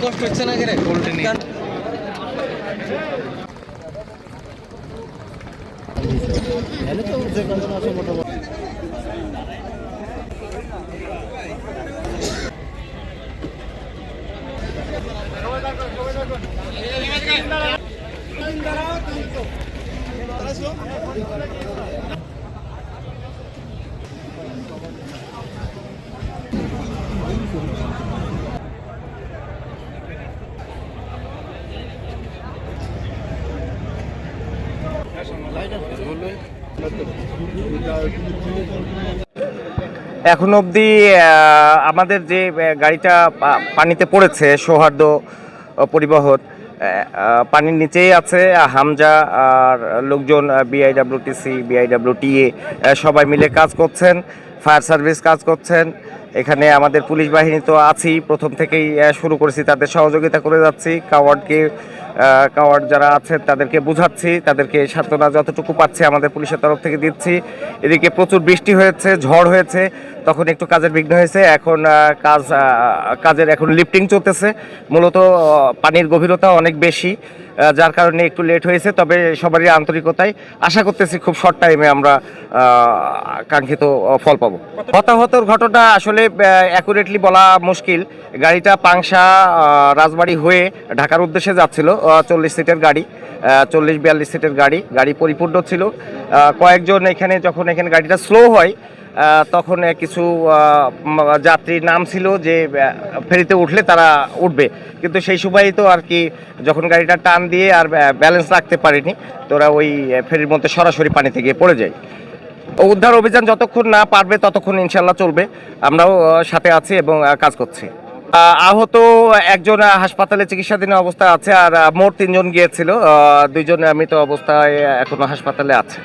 কষ্ট হচ্ছে না কেন পোল্ট্রি নিয়ে? এখন অবধি আমাদের যে গাড়িটা পানিতে পড়েছে সৌহার্দ্য পরিবহন পানির নিচেই আছে। হামজা আর লোকজন বিআইডব্লিউটিসি বিআইডব্লিউটিএ সবাই মিলে কাজ করছেন, ফায়ার সার্ভিস কাজ করছেন। এখানে আমাদের পুলিশ বাহিনী তো আছেই, প্রথম থেকেই শুরু করেছি, তাদের সহযোগিতা করে যাচ্ছি। কাওয়ার্ড যারা আছেন তাদেরকে বুঝাচ্ছি, তাদেরকে সান্ত্বনা যতটুকু পাচ্ছি আমাদের পুলিশের তরফ থেকে দিচ্ছি। এদিকে প্রচুর বৃষ্টি হয়েছে, ঝড় হয়েছে, তখন একটু কাজের বিঘ্ন হয়েছে। এখন কাজের এখন লিফটিং চলতেছে। মূলত পানির গভীরতা অনেক বেশি, যার কারণে একটু লেট হয়েছে। তবে সবারই আন্তরিকতায় আশা করতেছি খুব শর্ট টাইমে আমরা কাঙ্ক্ষিত ফল পাবো। হতাহতর ঘটনা আসলে অ্যাকুরেটলি বলা মুশকিল। গাড়িটা পাংশা রাজবাড়ি হয়ে ঢাকার উদ্দেশ্যে যাচ্ছিল, 40 সিটের গাড়ি, 40-42 সিটের গাড়ি পরিপূর্ণ ছিল। কয়েকজন যখন এখানে গাড়িটা স্লো হয় তখন কিছু যাত্রী নাম ছিল যে ফেরিতে উঠলে তারা উঠবে, কিন্তু সেই সময়ই তো আর কি যখন গাড়িটা টান দিয়ে আর ব্যালেন্স রাখতে পারেনি, তোরা ওই ফেরির মধ্যে সরাসরি পানিতে গিয়ে পড়ে যায়। উদ্ধার অভিযান যতক্ষণ না পারবে ততক্ষণ ইনশাল্লাহ চলবে। আমরাও সাথে আছি এবং কাজ করছি। আহত একজন হাসপাতালে চিকিৎসাধীন অবস্থায় আছে, আর মোট 3 জন গিয়েছিল, 2 জন মৃত অবস্থায় এখনো হাসপাতালে আছে।